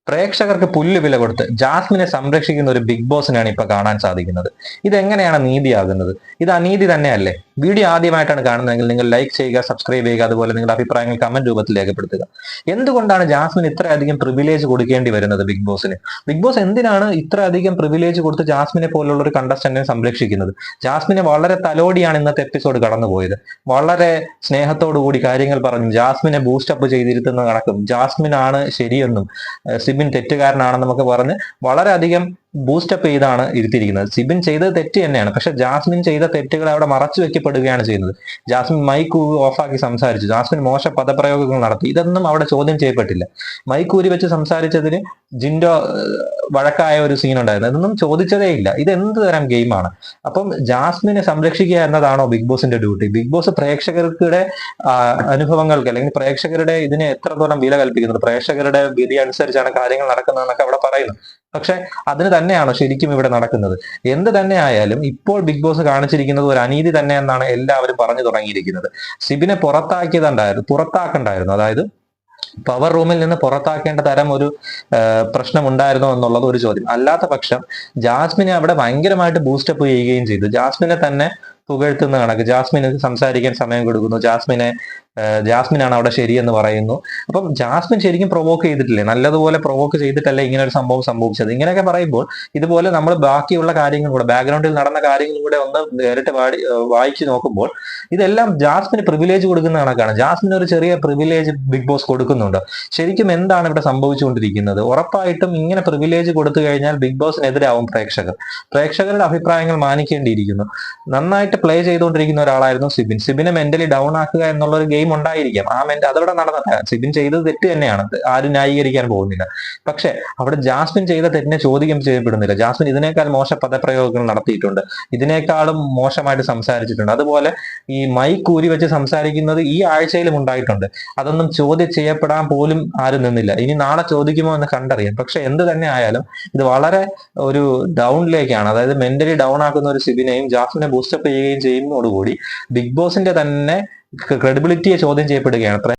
പ്രേക്ഷകർക്ക് പുല്ല് വില കൊടുത്ത് ജാസ്മിനെ സംരക്ഷിക്കുന്ന ഒരു ബിഗ് ബോസിനാണ് ഇപ്പൊ കാണാൻ സാധിക്കുന്നത്. ഇതെങ്ങനെയാണ് നീതിയാകുന്നത്? ഇത് അനീതി തന്നെയല്ലേ? വീഡിയോ ആദ്യമായിട്ടാണ് കാണുന്നതെങ്കിൽ നിങ്ങൾ ലൈക്ക് ചെയ്യുക, സബ്സ്ക്രൈബ് ചെയ്യുക, അതുപോലെ നിങ്ങളുടെ അഭിപ്രായങ്ങൾ കമന്റ് രൂപത്തിൽ രേഖപ്പെടുത്തുക. എന്തുകൊണ്ടാണ് ജാസ്മിൻ ഇത്രയധികം പ്രിവിലേജ് കൊടുക്കേണ്ടി വരുന്നത് ബിഗ് ബോസിന്? ബിഗ് ബോസ് എന്തിനാണ് ഇത്രയധികം പ്രിവിലേജ് കൊടുത്ത് ജാസ്മിനെ പോലുള്ള ഒരു കണ്ടസ്റ്റന്റിനെ സംരക്ഷിക്കുന്നത്? ജാസ്മിനെ വളരെ തലോടിയാണ് ഇന്നത്തെ എപ്പിസോഡ് കടന്നുപോയത്. വളരെ സ്നേഹത്തോടു കൂടി കാര്യങ്ങൾ പറഞ്ഞു ജാസ്മിനെ ബൂസ്റ്റപ്പ് ചെയ്തിരുത്തുന്ന കണക്കും ജാസ്മിനാണ് ശരിയെന്നും സിബിൻ തെറ്റുകാരനാണെന്നൊക്കെ പറഞ്ഞ് വളരെയധികം ബൂസ്റ്റപ്പ് ചെയ്താണ് ഇരുത്തിയിരിക്കുന്നത്. സിബിൻ ചെയ്തത് തെറ്റ് തന്നെയാണ്, പക്ഷെ ജാസ്മിൻ ചെയ്ത തെറ്റുകൾ അവിടെ മറച്ചു വെക്കപ്പെടുകയാണ് ചെയ്യുന്നത്. ജാസ്മിൻ മൈക്ക് ഓഫാക്കി സംസാരിച്ചു, ജാസ്മിൻ മോശ പദപ്രയോഗങ്ങൾ നടത്തി, ഇതൊന്നും അവിടെ ചോദ്യം ചെയ്യപ്പെട്ടില്ല. മൈക്ക് ഊരി വെച്ച് സംസാരിച്ചതിന് ജിൻഡോ വഴക്കായ ഒരു സീൻ ഉണ്ടായിരുന്നു, ഇതൊന്നും ചോദിച്ചതേ ഇല്ല. ഇത് എന്ത് തരം ഗെയിമാണ്? അപ്പം ജാസ്മിനെ സംരക്ഷിക്കുക എന്നതാണോ ബിഗ് ബോസിന്റെ ഡ്യൂട്ടി? ബിഗ് ബോസ് പ്രേക്ഷകരുടെ അനുഭവങ്ങൾക്ക് അല്ലെങ്കിൽ പ്രേക്ഷകരുടെ ഇതിനെ എത്രത്തോളം വില കൽപ്പിക്കുന്നത്, പ്രേക്ഷകരുടെ വിധി അനുസരിച്ചാണ് കാര്യങ്ങൾ നടക്കുന്നതെന്നൊക്കെ അവിടെ പറയുന്നു. പക്ഷെ അതിന് തന്നെയാണോ ശരിക്കും ഇവിടെ നടക്കുന്നത്? എന്ത് തന്നെ ആയാലും ഇപ്പോൾ ബിഗ് ബോസ് കാണിച്ചിരിക്കുന്നത് ഒരു അനീതി തന്നെ എന്നാണ് എല്ലാവരും പറഞ്ഞു തുടങ്ങിയിരിക്കുന്നത്. സിബിനെ പുറത്താക്കണ്ടായിരുന്നു, അതായത് പവർ റൂമിൽ നിന്ന് പുറത്താക്കേണ്ട തരം ഒരു പ്രശ്നം ഉണ്ടായിരുന്നോ എന്നുള്ളത് ഒരു ചോദ്യം. അല്ലാത്ത പക്ഷം ജാസ്മിനെ അവിടെ ഭയങ്കരമായിട്ട് ബൂസ്റ്റപ്പ് ചെയ്യുകയും ചെയ്തു. ജാസ്മിനെ തന്നെ പുകഴ്ത്തുന്ന കണക്ക് ജാസ്മിന് സംസാരിക്കാൻ സമയം കൊടുക്കുന്നു, ജാസ്മിനാണ് അവിടെ ശരിയെന്ന് പറയുന്നു. അപ്പം ജാസ്മിൻ ശരിക്കും പ്രൊവോക്ക് ചെയ്തിട്ടില്ലേ? നല്ലതുപോലെ പ്രൊവോക്ക് ചെയ്തിട്ടല്ലേ ഇങ്ങനെ ഒരു സംഭവം സംഭവിച്ചത്? ഇങ്ങനെയൊക്കെ പറയുമ്പോൾ ഇതുപോലെ നമ്മൾ ബാക്കിയുള്ള കാര്യങ്ങൾ കൂടെ, ബാക്ക്ഗ്രൗണ്ടിൽ നടന്ന കാര്യങ്ങളും കൂടെ ഒന്ന് നേരിട്ട് വായിച്ചു നോക്കുമ്പോൾ ഇതെല്ലാം ജാസ്മിന് പ്രിവിലേജ് കൊടുക്കുന്ന കണക്കാണ്. ജാസ്മിന് ഒരു ചെറിയ പ്രിവിലേജ് ബിഗ് ബോസ് കൊടുക്കുന്നുണ്ട്. ശരിക്കും എന്താണ് ഇവിടെ സംഭവിച്ചുകൊണ്ടിരിക്കുന്നത്? ഉറപ്പായിട്ടും ഇങ്ങനെ പ്രിവിലേജ് കൊടുത്തു കഴിഞ്ഞാൽ ബിഗ് ബോസിനെതിരാവും പ്രേക്ഷകരുടെ അഭിപ്രായങ്ങൾ മാനിക്കേണ്ടിയിരിക്കുന്നു. നന്നായിട്ട് പ്ലേ ചെയ്തുകൊണ്ടിരിക്കുന്ന ഒരാളായിരുന്നു സിബിനെ മെന്റലി ഡൗൺ ആക്കുക എന്നുള്ള ഒരു ഗെയിം ഉണ്ടായിരിക്കാം. അതവിടെ നടന്നില്ല. സിബിൻ ചെയ്തത് തെറ്റ് തന്നെയാണ്, ആരും ന്യായീകരിക്കാൻ പോകുന്നില്ല. പക്ഷെ അവിടെ ജാസ്മിൻ ചെയ്ത തെറ്റിനെ ചോദ്യം ചെയ്യപ്പെടുന്നില്ല. ജാസ്മിൻ ഇതിനേക്കാൾ മോശ പദപ്രയോഗങ്ങൾ നടത്തിയിട്ടുണ്ട്, ഇതിനേക്കാളും മോശമായിട്ട് സംസാരിച്ചിട്ടുണ്ട്. അതുപോലെ ഈ മൈക്ക് ഊരി വെച്ച് സംസാരിക്കുന്നത് ഈ ആഴ്ചയിലും ഉണ്ടായിട്ടുണ്ട്. അതൊന്നും ചോദ്യം ചെയ്യപ്പെടാൻ പോലും ആരും നിന്നില്ല. ഇനി നാളെ ചോദിക്കുമോ എന്ന് കണ്ടറിയാം. പക്ഷെ എന്ത് തന്നെ ആയാലും ഇത് വളരെ ഒരു ഡൗണിലേക്കാണ്, അതായത് മെന്റലി ഡൗൺ ആക്കുന്ന ഒരു സിബിനെയും ജാസ്മിനെ ബൂസ്റ്റപ്പ് ചെയ്യുകയും ചെയ്യുന്നതോടുകൂടി ബിഗ് ബോസിന്റെ തന്നെ ക്രെഡിബിലിറ്റിയെ ചോദ്യം ചെയ്യപ്പെടുകയാണ്.